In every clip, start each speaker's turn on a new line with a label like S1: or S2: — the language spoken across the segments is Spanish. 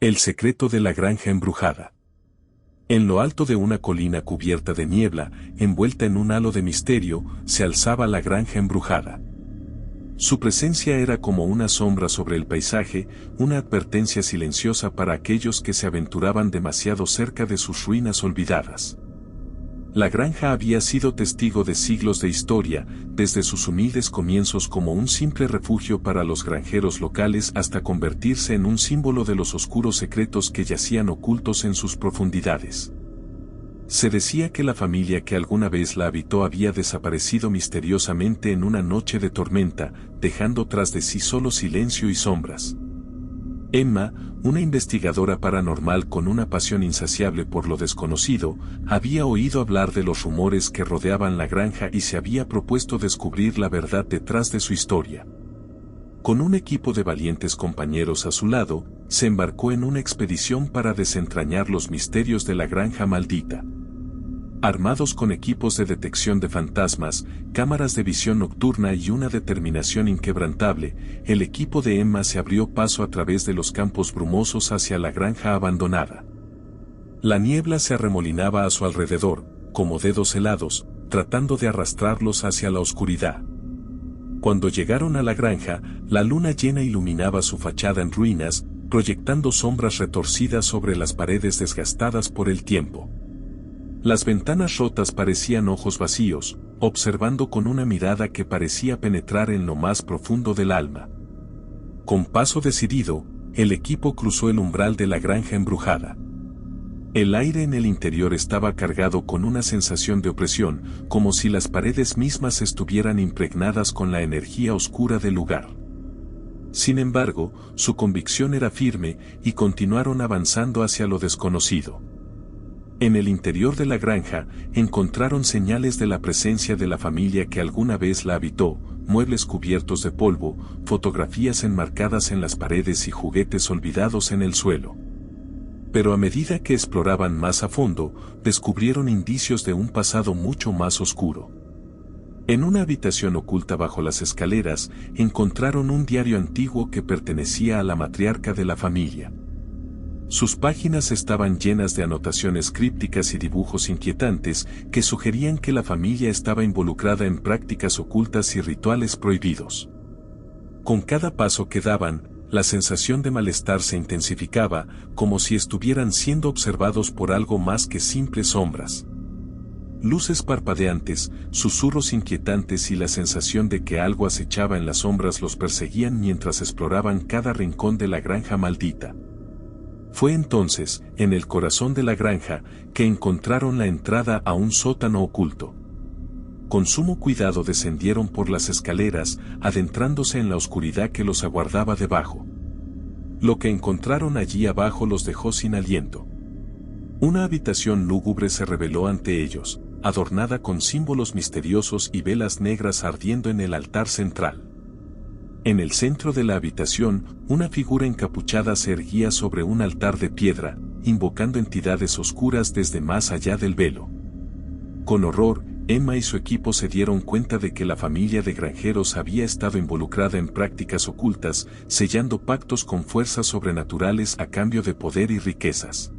S1: El secreto de la granja embrujada. En lo alto de una colina cubierta de niebla, envuelta en un halo de misterio, se alzaba la granja embrujada. Su presencia era como una sombra sobre el paisaje, una advertencia silenciosa para aquellos que se aventuraban demasiado cerca de sus ruinas olvidadas. La granja había sido testigo de siglos de historia, desde sus humildes comienzos como un simple refugio para los granjeros locales hasta convertirse en un símbolo de los oscuros secretos que yacían ocultos en sus profundidades. Se decía que la familia que alguna vez la habitó había desaparecido misteriosamente en una noche de tormenta, dejando tras de sí solo silencio y sombras. Emma, una investigadora paranormal con una pasión insaciable por lo desconocido, había oído hablar de los rumores que rodeaban la granja y se había propuesto descubrir la verdad detrás de su historia. Con un equipo de valientes compañeros a su lado, se embarcó en una expedición para desentrañar los misterios de la granja maldita. Armados con equipos de detección de fantasmas, cámaras de visión nocturna y una determinación inquebrantable, el equipo de Emma se abrió paso a través de los campos brumosos hacia la granja abandonada. La niebla se arremolinaba a su alrededor, como dedos helados, tratando de arrastrarlos hacia la oscuridad. Cuando llegaron a la granja, la luna llena iluminaba su fachada en ruinas, proyectando sombras retorcidas sobre las paredes desgastadas por el tiempo. Las ventanas rotas parecían ojos vacíos, observando con una mirada que parecía penetrar en lo más profundo del alma. Con paso decidido, el equipo cruzó el umbral de la granja embrujada. El aire en el interior estaba cargado con una sensación de opresión, como si las paredes mismas estuvieran impregnadas con la energía oscura del lugar. Sin embargo, su convicción era firme y continuaron avanzando hacia lo desconocido. En el interior de la granja, encontraron señales de la presencia de la familia que alguna vez la habitó, muebles cubiertos de polvo, fotografías enmarcadas en las paredes y juguetes olvidados en el suelo. Pero a medida que exploraban más a fondo, descubrieron indicios de un pasado mucho más oscuro. En una habitación oculta bajo las escaleras, encontraron un diario antiguo que pertenecía a la matriarca de la familia. Sus páginas estaban llenas de anotaciones crípticas y dibujos inquietantes que sugerían que la familia estaba involucrada en prácticas ocultas y rituales prohibidos. Con cada paso que daban, la sensación de malestar se intensificaba, como si estuvieran siendo observados por algo más que simples sombras. Luces parpadeantes, susurros inquietantes y la sensación de que algo acechaba en las sombras los perseguían mientras exploraban cada rincón de la granja maldita. Fue entonces, en el corazón de la granja, que encontraron la entrada a un sótano oculto. Con sumo cuidado descendieron por las escaleras, adentrándose en la oscuridad que los aguardaba debajo. Lo que encontraron allí abajo los dejó sin aliento. Una habitación lúgubre se reveló ante ellos, adornada con símbolos misteriosos y velas negras ardiendo en el altar central. En el centro de la habitación, una figura encapuchada se erguía sobre un altar de piedra, invocando entidades oscuras desde más allá del velo. Con horror, Emma y su equipo se dieron cuenta de que la familia de granjeros había estado involucrada en prácticas ocultas, sellando pactos con fuerzas sobrenaturales a cambio de poder y riquezas.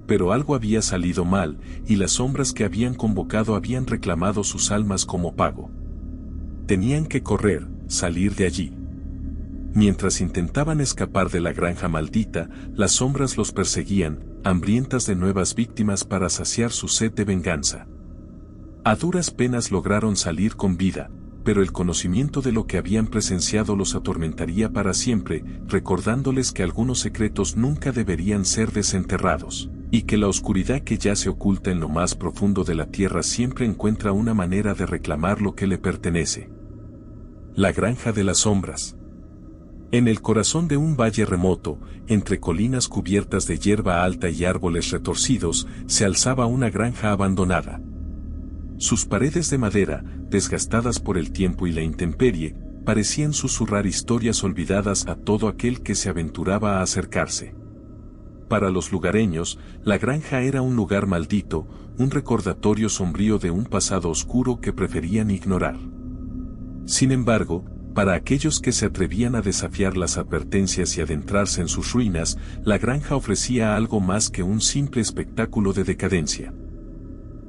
S1: Pero algo había salido mal, y las sombras que habían convocado habían reclamado sus almas como pago. Tenían que correr, salir de allí. Mientras intentaban escapar de la granja maldita, las sombras los perseguían, hambrientas de nuevas víctimas para saciar su sed de venganza. A duras penas lograron salir con vida, pero el conocimiento de lo que habían presenciado los atormentaría para siempre, recordándoles que algunos secretos nunca deberían ser desenterrados, y que la oscuridad que yace oculta en lo más profundo de la tierra siempre encuentra una manera de reclamar lo que le pertenece. La granja de las sombras. En el corazón de un valle remoto, entre colinas cubiertas de hierba alta y árboles retorcidos, se alzaba una granja abandonada. Sus paredes de madera, desgastadas por el tiempo y la intemperie, parecían susurrar historias olvidadas a todo aquel que se aventuraba a acercarse. Para los lugareños, la granja era un lugar maldito, un recordatorio sombrío de un pasado oscuro que preferían ignorar. Sin embargo, Para aquellos que se atrevían a desafiar las advertencias y adentrarse en sus ruinas, la granja ofrecía algo más que un simple espectáculo de decadencia.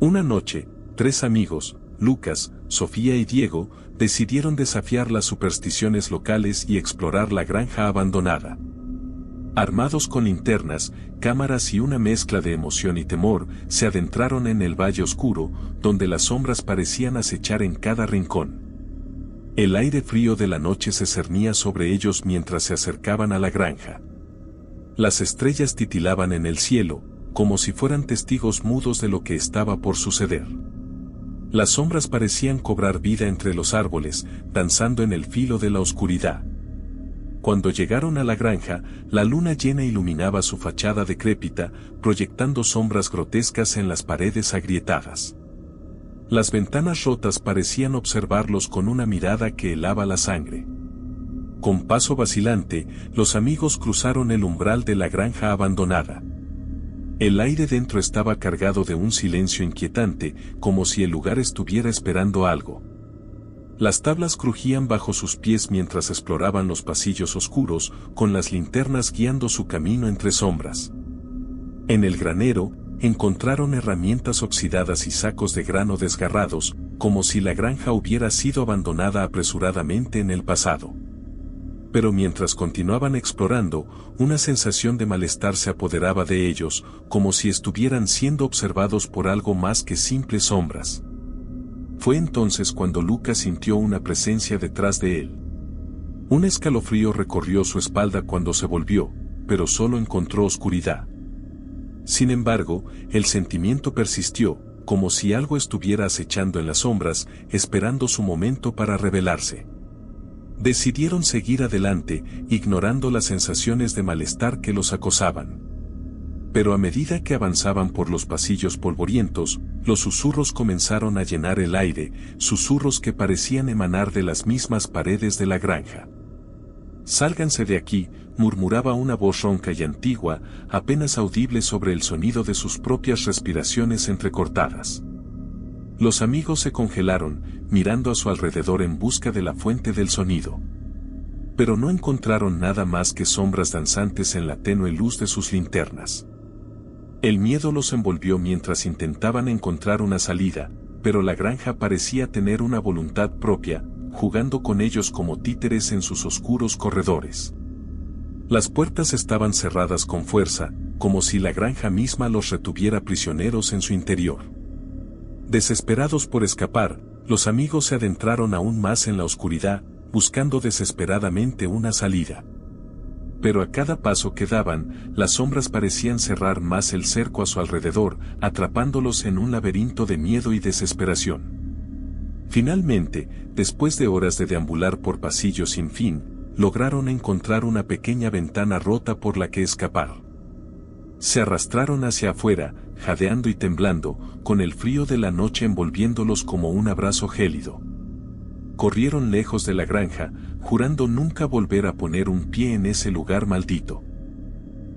S1: Una noche, 3 amigos, Lucas, Sofía y Diego, decidieron desafiar las supersticiones locales y explorar la granja abandonada. Armados con linternas, cámaras y una mezcla de emoción y temor, se adentraron en el valle oscuro, donde las sombras parecían acechar en cada rincón. El aire frío de la noche se cernía sobre ellos mientras se acercaban a la granja. Las estrellas titilaban en el cielo, como si fueran testigos mudos de lo que estaba por suceder. Las sombras parecían cobrar vida entre los árboles, danzando en el filo de la oscuridad. Cuando llegaron a la granja, la luna llena iluminaba su fachada decrépita, proyectando sombras grotescas en las paredes agrietadas. Las ventanas rotas parecían observarlos con una mirada que helaba la sangre. Con paso vacilante, los amigos cruzaron el umbral de la granja abandonada. El aire dentro estaba cargado de un silencio inquietante, como si el lugar estuviera esperando algo. Las tablas crujían bajo sus pies mientras exploraban los pasillos oscuros, con las linternas guiando su camino entre sombras. En el granero, encontraron herramientas oxidadas y sacos de grano desgarrados, como si la granja hubiera sido abandonada apresuradamente en el pasado. Pero mientras continuaban explorando, una sensación de malestar se apoderaba de ellos, como si estuvieran siendo observados por algo más que simples sombras. Fue entonces cuando Lucas sintió una presencia detrás de él. Un escalofrío recorrió su espalda cuando se volvió, pero solo encontró oscuridad. Sin embargo, el sentimiento persistió, como si algo estuviera acechando en las sombras, esperando su momento para revelarse. Decidieron seguir adelante, ignorando las sensaciones de malestar que los acosaban. Pero a medida que avanzaban por los pasillos polvorientos, los susurros comenzaron a llenar el aire, susurros que parecían emanar de las mismas paredes de la granja. «Sálganse de aquí», murmuraba una voz ronca y antigua, apenas audible sobre el sonido de sus propias respiraciones entrecortadas. Los amigos se congelaron, mirando a su alrededor en busca de la fuente del sonido. Pero no encontraron nada más que sombras danzantes en la tenue luz de sus linternas. El miedo los envolvió mientras intentaban encontrar una salida, pero la granja parecía tener una voluntad propia, jugando con ellos como títeres en sus oscuros corredores. Las puertas estaban cerradas con fuerza, como si la granja misma los retuviera prisioneros en su interior. Desesperados por escapar, los amigos se adentraron aún más en la oscuridad, buscando desesperadamente una salida. Pero a cada paso que daban, las sombras parecían cerrar más el cerco a su alrededor, atrapándolos en un laberinto de miedo y desesperación. Finalmente, después de horas de deambular por pasillos sin fin, lograron encontrar una pequeña ventana rota por la que escapar. Se arrastraron hacia afuera, jadeando y temblando, con el frío de la noche envolviéndolos como un abrazo gélido. Corrieron lejos de la granja, jurando nunca volver a poner un pie en ese lugar maldito.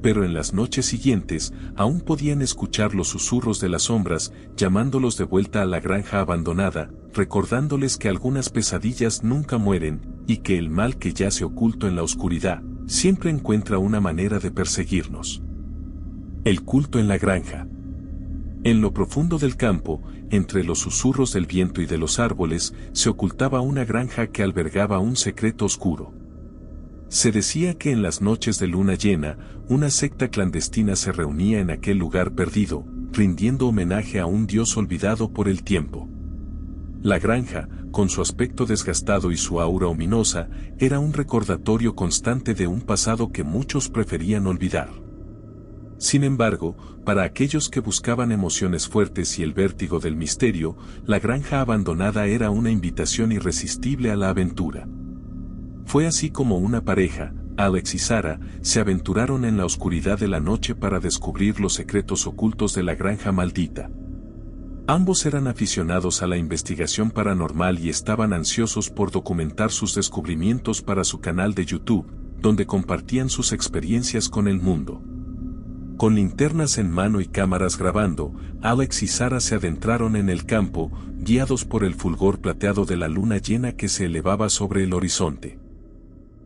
S1: Pero en las noches siguientes, aún podían escuchar los susurros de las sombras, llamándolos de vuelta a la granja abandonada, recordándoles que algunas pesadillas nunca mueren, y que el mal que yace oculto en la oscuridad, siempre encuentra una manera de perseguirnos. El culto en la granja. En lo profundo del campo, entre los susurros del viento y de los árboles, se ocultaba una granja que albergaba un secreto oscuro. Se decía que en las noches de luna llena, una secta clandestina se reunía en aquel lugar perdido, rindiendo homenaje a un dios olvidado por el tiempo. La granja, con su aspecto desgastado y su aura ominosa, era un recordatorio constante de un pasado que muchos preferían olvidar. Sin embargo, para aquellos que buscaban emociones fuertes y el vértigo del misterio, la granja abandonada era una invitación irresistible a la aventura. Fue así como una pareja, Alex y Sara, se aventuraron en la oscuridad de la noche para descubrir los secretos ocultos de la granja maldita. Ambos eran aficionados a la investigación paranormal y estaban ansiosos por documentar sus descubrimientos para su canal de YouTube, donde compartían sus experiencias con el mundo. Con linternas en mano y cámaras grabando, Alex y Sarah se adentraron en el campo, guiados por el fulgor plateado de la luna llena que se elevaba sobre el horizonte.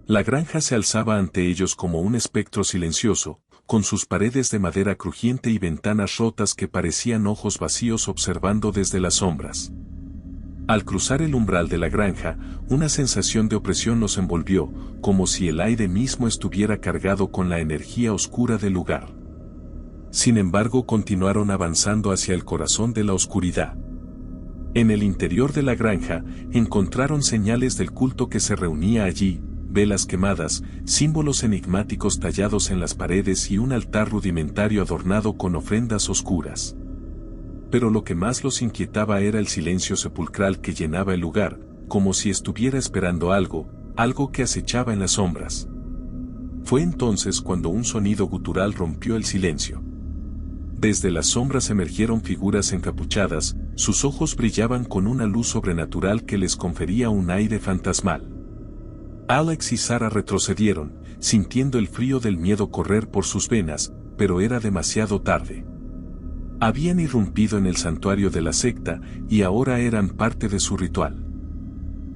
S1: La granja se alzaba ante ellos como un espectro silencioso, con sus paredes de madera crujiente y ventanas rotas que parecían ojos vacíos observando desde las sombras. Al cruzar el umbral de la granja, una sensación de opresión nos envolvió, como si el aire mismo estuviera cargado con la energía oscura del lugar. Sin embargo, continuaron avanzando hacia el corazón de la oscuridad. En el interior de la granja, encontraron señales del culto que se reunía allí, velas quemadas, símbolos enigmáticos tallados en las paredes y un altar rudimentario adornado con ofrendas oscuras. Pero lo que más los inquietaba era el silencio sepulcral que llenaba el lugar, como si estuviera esperando algo que acechaba en las sombras. Fue entonces cuando un sonido gutural rompió el silencio. Desde las sombras emergieron figuras encapuchadas, sus ojos brillaban con una luz sobrenatural que les confería un aire fantasmal. Alex y Sarah retrocedieron, sintiendo el frío del miedo correr por sus venas, pero era demasiado tarde. Habían irrumpido en el santuario de la secta y ahora eran parte de su ritual.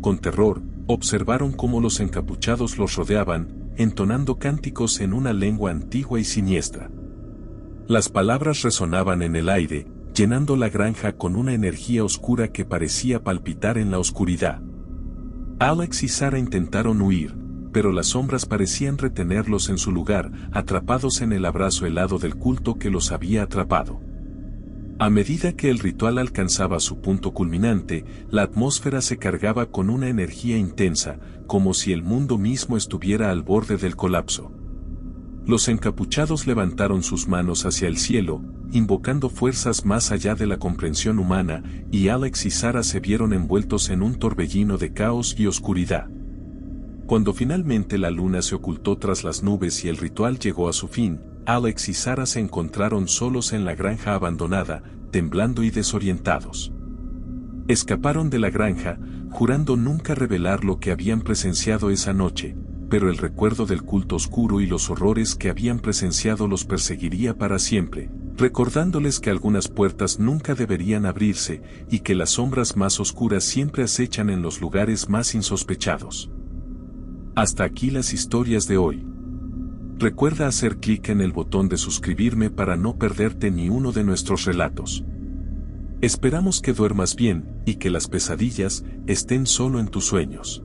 S1: Con terror, observaron cómo los encapuchados los rodeaban, entonando cánticos en una lengua antigua y siniestra. Las palabras resonaban en el aire, llenando la granja con una energía oscura que parecía palpitar en la oscuridad. Alex y Sarah intentaron huir, pero las sombras parecían retenerlos en su lugar, atrapados en el abrazo helado del culto que los había atrapado. A medida que el ritual alcanzaba su punto culminante, la atmósfera se cargaba con una energía intensa, como si el mundo mismo estuviera al borde del colapso. Los encapuchados levantaron sus manos hacia el cielo, invocando fuerzas más allá de la comprensión humana, y Alex y Sarah se vieron envueltos en un torbellino de caos y oscuridad. Cuando finalmente la luna se ocultó tras las nubes y el ritual llegó a su fin, Alex y Sarah se encontraron solos en la granja abandonada, temblando y desorientados. Escaparon de la granja, jurando nunca revelar lo que habían presenciado esa noche, pero el recuerdo del culto oscuro y los horrores que habían presenciado los perseguiría para siempre, recordándoles que algunas puertas nunca deberían abrirse y que las sombras más oscuras siempre acechan en los lugares más insospechados. Hasta aquí las historias de hoy. Recuerda hacer clic en el botón de suscribirme para no perderte ni uno de nuestros relatos. Esperamos que duermas bien y que las pesadillas estén solo en tus sueños.